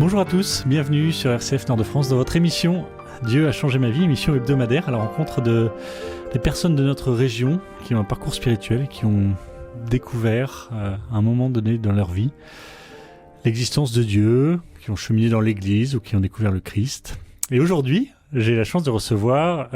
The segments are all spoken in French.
Bonjour à tous, bienvenue sur RCF Nord-de-France dans votre émission Dieu a changé ma vie, émission hebdomadaire à la rencontre des personnes de notre région qui ont un parcours spirituel, qui ont découvert à un moment donné dans leur vie l'existence de Dieu, qui ont cheminé dans l'église ou qui ont découvert le Christ. Et aujourd'hui, j'ai la chance de recevoir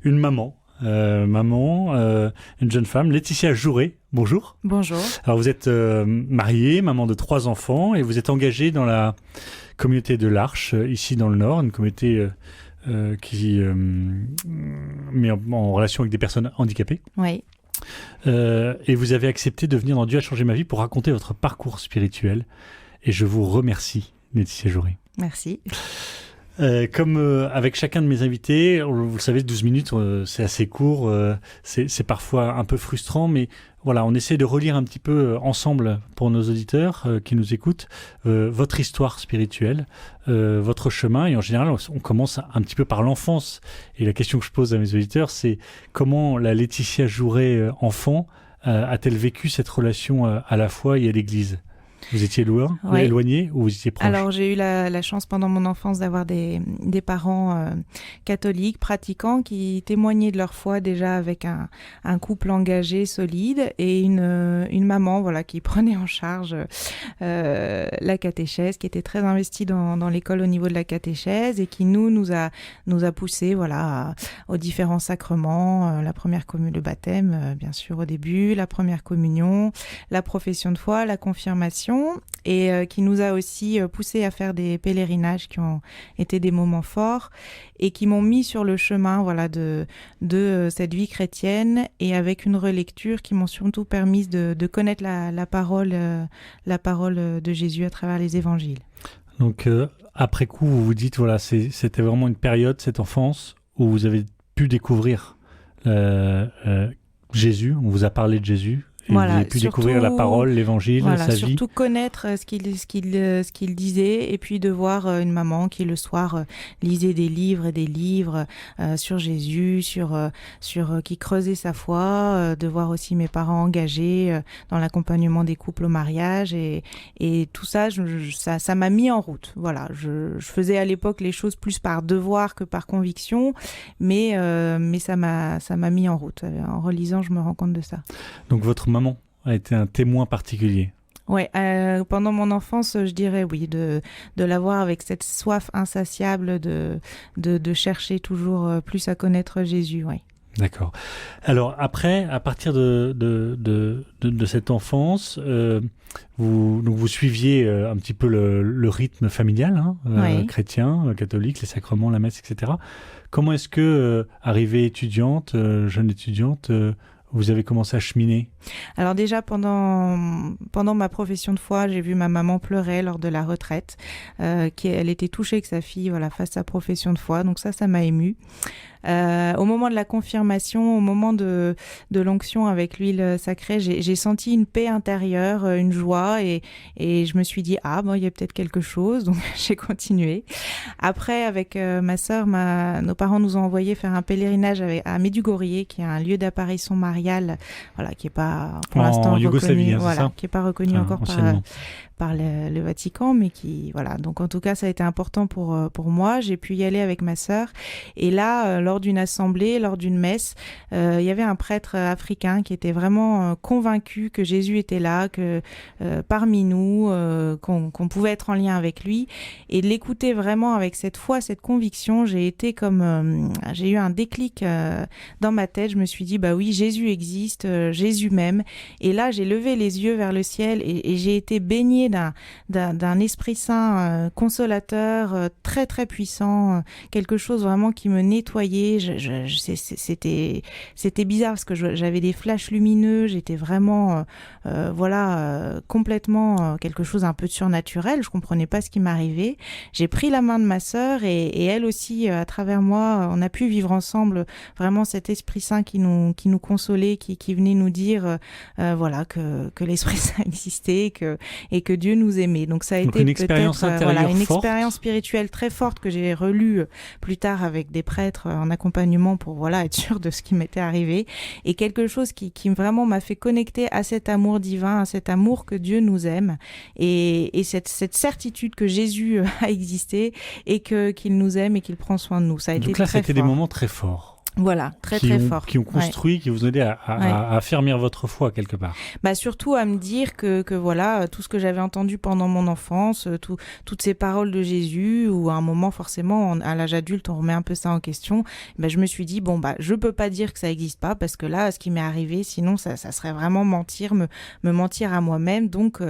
une maman, une jeune femme, Laetitia Jouret. Bonjour. Bonjour. Alors vous êtes mariée, maman de 3 enfants et vous êtes engagée dans la communauté de l'Arche, ici dans le Nord, une communauté qui met en relation avec des personnes handicapées. Oui. Et vous avez accepté de venir dans Dieu a changé ma vie pour raconter votre parcours spirituel. Et je vous remercie, Laetitia Jouret. Merci. Comme avec chacun de mes invités, vous le savez, 12 minutes, c'est assez court, c'est parfois un peu frustrant, mais voilà, on essaie de relire un petit peu ensemble pour nos auditeurs qui nous écoutent, votre histoire spirituelle, votre chemin, et en général, on commence un petit peu par l'enfance. Et la question que je pose à mes auditeurs, c'est comment la Laetitia Jouret enfant a-t-elle vécu cette relation à la foi et à l'église ? Vous étiez loin, oui. Éloigné ou vous étiez proche ? Alors j'ai eu la chance pendant mon enfance d'avoir des parents catholiques, pratiquants, qui témoignaient de leur foi déjà avec un couple engagé, solide, et une maman voilà, qui prenait en charge la catéchèse, qui était très investie dans l'école au niveau de la catéchèse et qui nous a poussés voilà, aux différents sacrements, la première le baptême bien sûr au début, la première communion, la profession de foi, la confirmation, et qui nous a aussi poussé à faire des pèlerinages qui ont été des moments forts et qui m'ont mis sur le chemin voilà, de cette vie chrétienne, et avec une relecture qui m'ont surtout permis de connaître la parole de Jésus à travers les évangiles. Donc après coup, vous vous dites, voilà, c'était vraiment une période, cette enfance, où vous avez pu découvrir Jésus, on vous a parlé de Jésus. Et voilà, vous avez pu découvrir la parole, l'évangile, voilà, sa vie. Surtout connaître ce qu'il disait, et puis de voir une maman qui le soir lisait des livres et des livres sur Jésus, qui creusait sa foi, de voir aussi mes parents engagés dans l'accompagnement des couples au mariage, et tout ça, ça m'a mis en route. Voilà, je faisais à l'époque les choses plus par devoir que par conviction, mais ça m'a mis en route. En relisant, je me rends compte de ça. Donc votre maman a été un témoin particulier. Oui, pendant mon enfance, je dirais oui, de l'avoir avec cette soif insatiable de chercher toujours plus à connaître Jésus, oui. D'accord. Alors après, à partir de cette enfance, vous suiviez un petit peu le rythme familial, oui. chrétien, catholique, les sacrements, la messe, etc. Comment est-ce que, arrivée étudiante, jeune étudiante, vous avez commencé à cheminer ? Alors déjà, pendant ma profession de foi, j'ai vu ma maman pleurer lors de la retraite. Elle était touchée que sa fille fasse sa profession de foi, donc ça m'a émue. Au moment de la confirmation, au moment de l'onction avec l'huile sacrée, j'ai senti une paix intérieure, une joie, et je me suis dit il y a peut-être quelque chose, donc j'ai continué. Après, avec ma sœur, nos parents nous ont envoyé faire un pèlerinage à Medjugorje, qui est un lieu d'apparition mariale, voilà, qui est pas pour l'instant en Yougoslavie, reconnu, c'est ça ? Qui est pas reconnu encore par le Vatican, mais qui voilà. Donc en tout cas, ça a été important pour moi. J'ai pu y aller avec ma sœur, et là, lors d'une assemblée, lors d'une messe, il y avait un prêtre africain qui était vraiment convaincu que Jésus était là, que parmi nous, qu'on pouvait être en lien avec lui, et de l'écouter vraiment avec cette foi, cette conviction. J'ai eu un déclic dans ma tête. Je me suis dit oui, Jésus existe, Jésus m'aime, et là j'ai levé les yeux vers le ciel, et j'ai été baignée d'un Esprit Saint consolateur, très très puissant, quelque chose vraiment qui me nettoyait. C'était bizarre parce que j'avais des flashs lumineux, j'étais vraiment complètement quelque chose un peu de surnaturel, je comprenais pas ce qui m'arrivait. J'ai pris la main de ma sœur, et elle aussi, à travers moi, on a pu vivre ensemble vraiment cet Esprit Saint qui nous consolait consoler, qui venaient nous dire voilà que l'Esprit Saint existait et que Dieu nous aimait. Donc ça a été une expérience intérieure une forte. expérience spirituelle très forte que j'ai relue plus tard avec des prêtres en accompagnement pour être sûr de ce qui m'était arrivé, et quelque chose qui vraiment m'a fait connecter à cet amour divin, à cet amour que Dieu nous aime, et cette certitude que Jésus a existé et qu'il nous aime et qu'il prend soin de nous. Ça a été Donc là, très c'était fort. des moments très forts. Voilà, très fort. Qui ont construit, qui vous ont aidé à affermir votre foi quelque part. Surtout à me dire que voilà, tout ce que j'avais entendu pendant mon enfance, toutes ces paroles de Jésus, où à un moment forcément, à l'âge adulte, on remet un peu ça en question. Je me suis dit je peux pas dire que ça existe pas, parce que là, ce qui m'est arrivé, sinon ça serait vraiment mentir, me mentir à moi-même. Donc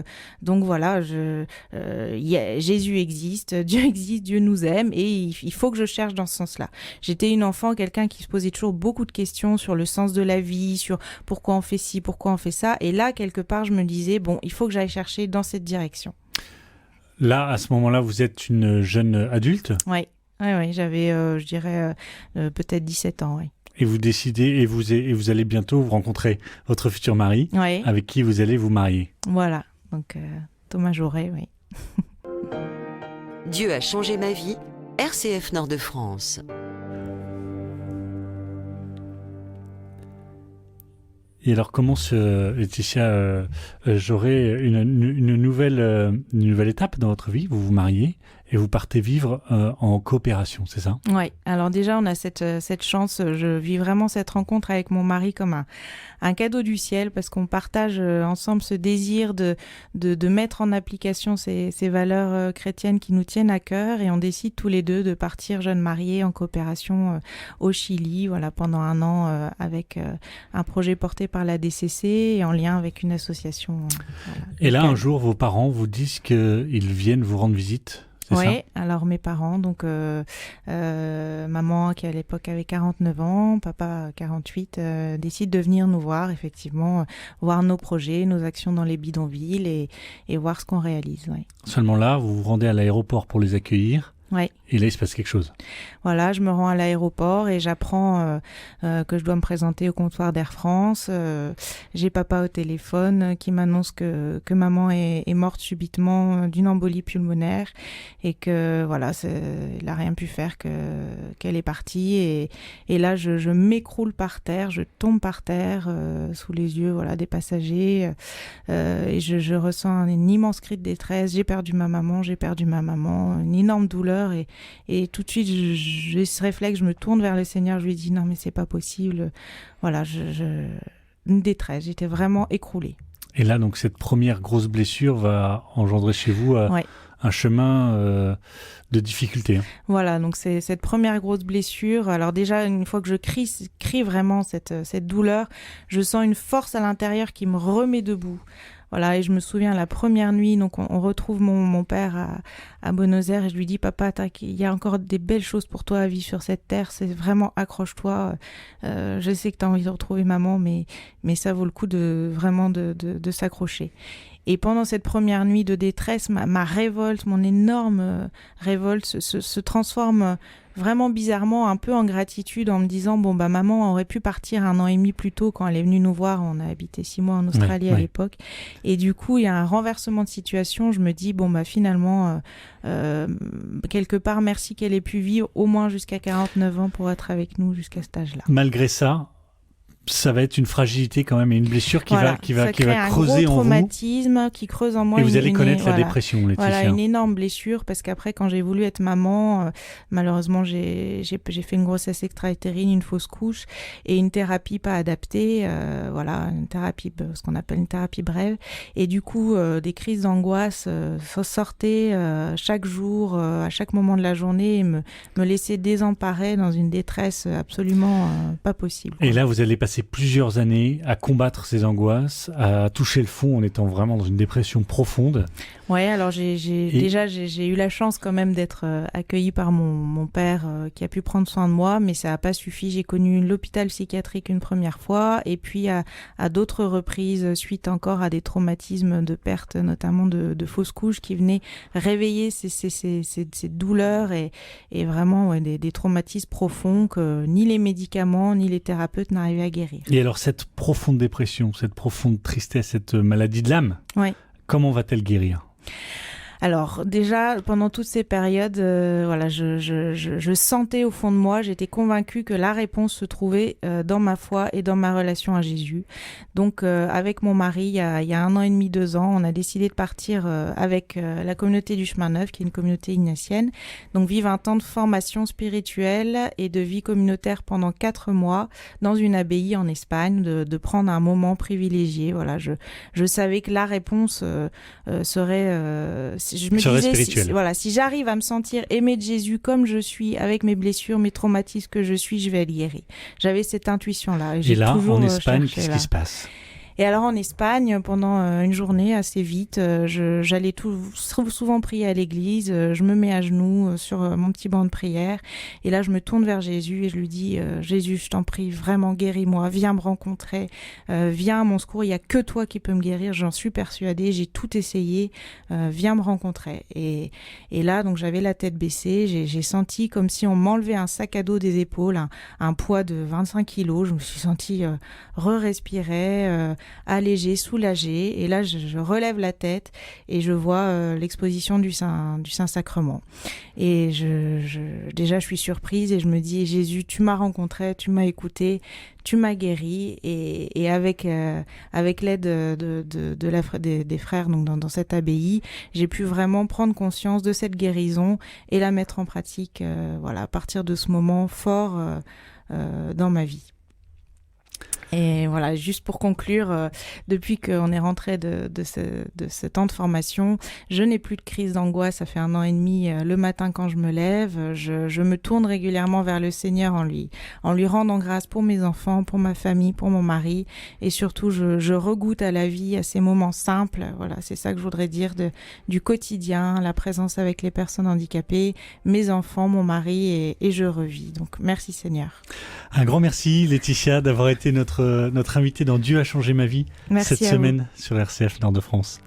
voilà, Jésus existe, Dieu nous aime, et il faut que je cherche dans ce sens-là. J'étais une enfant, quelqu'un qui se posait toujours beaucoup de questions sur le sens de la vie, sur pourquoi on fait ci, pourquoi on fait ça. Et là, quelque part, je me disais, il faut que j'aille chercher dans cette direction. Là, à ce moment-là, vous êtes une jeune adulte ? Oui, j'avais, je dirais, peut-être 17 ans, oui. Et vous décidez, et vous allez bientôt vous rencontrer votre futur mari, avec qui vous allez vous marier. Voilà, donc Thomas Jaurès, oui. Dieu a changé ma vie, RCF Nord de France. Et alors, comment Laetitia Jaurès, une nouvelle étape dans votre vie ? Vous vous mariez et vous partez vivre en coopération, c'est ça ? Oui, alors déjà, on a cette chance. Je vis vraiment cette rencontre avec mon mari comme un cadeau du ciel, parce qu'on partage ensemble ce désir de mettre en application ces valeurs chrétiennes qui nous tiennent à cœur, et on décide tous les deux de partir jeunes mariés en coopération au Chili, pendant 1 an, avec un projet porté par la DCC et en lien avec une association. Et là, un jour, vos parents vous disent qu'ils viennent vous rendre visite ? Oui, alors mes parents, donc maman qui à l'époque avait 49 ans, papa 48, décident de venir nous voir, effectivement, voir nos projets, nos actions dans les bidonvilles et voir ce qu'on réalise. Ouais. Seulement là, vous vous rendez à l'aéroport pour les accueillir. Ouais. Et là, il se passe quelque chose. Voilà, je me rends à l'aéroport et j'apprends que je dois me présenter au comptoir d'Air France. J'ai papa au téléphone qui m'annonce que maman est morte subitement d'une embolie pulmonaire, et que voilà, il n'a rien pu faire, qu'elle est partie. Et là, je m'écroule par terre, je tombe par terre sous les yeux des passagers. Et je ressens un immense cri de détresse. J'ai perdu ma maman, une énorme douleur. Et tout de suite, j'ai ce réflexe, je me tourne vers le Seigneur, je lui dis non mais c'est pas possible. Voilà, une détresse, j'étais vraiment écroulée. Et là, donc cette première grosse blessure va engendrer chez vous un chemin de difficulté. Voilà, donc c'est cette première grosse blessure. Alors déjà, une fois que je crie vraiment cette douleur, je sens une force à l'intérieur qui me remet debout. Voilà, et je me souviens la première nuit, donc on retrouve mon père à Buenos Aires, et je lui dis papa, il y a encore des belles choses pour toi à vivre sur cette terre, c'est vraiment, accroche-toi. Je sais que tu as envie de retrouver maman, mais ça vaut le coup de s'accrocher. Et pendant cette première nuit de détresse, ma révolte, mon énorme révolte se transforme vraiment bizarrement un peu en gratitude, en me disant maman aurait pu partir 1 an et demi plus tôt quand elle est venue nous voir. On a habité 6 mois en Australie à l'époque. Et du coup, il y a un renversement de situation. Je me dis finalement, quelque part, merci qu'elle ait pu vivre au moins jusqu'à 49 ans pour être avec nous jusqu'à cet âge-là. Malgré ça, ça va être une fragilité quand même, et une blessure qui va creuser en vous. Ça crée un gros traumatisme qui creuse en moi. Et vous allez connaître la dépression, Laetitia. Voilà, une énorme blessure, parce qu'après, quand j'ai voulu être maman, malheureusement, j'ai fait une grossesse extra-utérine, une fausse couche et une thérapie pas adaptée. Une thérapie, ce qu'on appelle une thérapie brève. Et du coup, des crises d'angoisse sortaient chaque jour, à chaque moment de la journée, et me laissaient désemparée dans une détresse absolument pas possible. Et là, vous allez passer plusieurs années à combattre ces angoisses, à toucher le fond en étant vraiment dans une dépression profonde. Ouais, alors j'ai eu la chance quand même d'être accueillie par mon père qui a pu prendre soin de moi, mais ça n'a pas suffi. J'ai connu l'hôpital psychiatrique une première fois, et puis à d'autres reprises, suite encore à des traumatismes de perte, notamment de fausses couches, qui venaient réveiller ces douleurs et vraiment des traumatismes profonds que ni les médicaments ni les thérapeutes n'arrivaient à guérir. guérir. Et alors cette profonde dépression, cette profonde tristesse, cette maladie de l'âme, Oui. comment va-t-elle guérir ? Alors déjà, pendant toutes ces périodes, voilà, je sentais au fond de moi, j'étais convaincue que la réponse se trouvait dans ma foi et dans ma relation à Jésus. Donc avec mon mari, il y a 1 an et demi, 2 ans, on a décidé de partir avec la communauté du Chemin Neuf, qui est une communauté ignatienne. Donc vivre un temps de formation spirituelle et de vie communautaire pendant 4 mois dans une abbaye en Espagne, de prendre un moment privilégié. Voilà, je savais que la réponse serait... je me disais, si j'arrive à me sentir aimée de Jésus comme je suis, avec mes blessures, mes traumatismes que je suis, je vais être guérie. J'avais cette intuition-là. Et là, en Espagne, qu'est-ce qui se passe ? Et alors en Espagne, pendant une journée assez vite, j'allais souvent prier à l'église, je me mets à genoux sur mon petit banc de prière et là je me tourne vers Jésus et je lui dis Jésus, je t'en prie, vraiment guéris-moi, viens me rencontrer, viens à mon secours, il n'y a que toi qui peux me guérir, j'en suis persuadée, j'ai tout essayé, viens me rencontrer. Et là donc j'avais la tête baissée, j'ai senti comme si on m'enlevait un sac à dos des épaules, un poids de 25 kilos, je me suis sentie re-respirer, allégée, soulagée, et là je relève la tête et je vois l'exposition du Saint-Sacrement. Et déjà je suis surprise et je me dis Jésus, tu m'as rencontré, tu m'as écouté, tu m'as guéri, et avec l'aide des frères donc dans cette abbaye, j'ai pu vraiment prendre conscience de cette guérison et la mettre en pratique à partir de ce moment fort dans ma vie. Et voilà, juste pour conclure, depuis qu'on est rentré de ce temps de formation, je n'ai plus de crise d'angoisse. Ça fait 1 an et demi. Le matin quand je me lève, je me tourne régulièrement vers le Seigneur en lui rendant grâce pour mes enfants, pour ma famille, pour mon mari. Et surtout, je regoute à la vie, à ces moments simples. Voilà, c'est ça que je voudrais dire du quotidien, la présence avec les personnes handicapées, mes enfants, mon mari, et je revis. Donc, merci Seigneur. Un grand merci Laetitia d'avoir été notre invitée dans Dieu a changé ma vie. Merci cette semaine sur RCF Nord de France.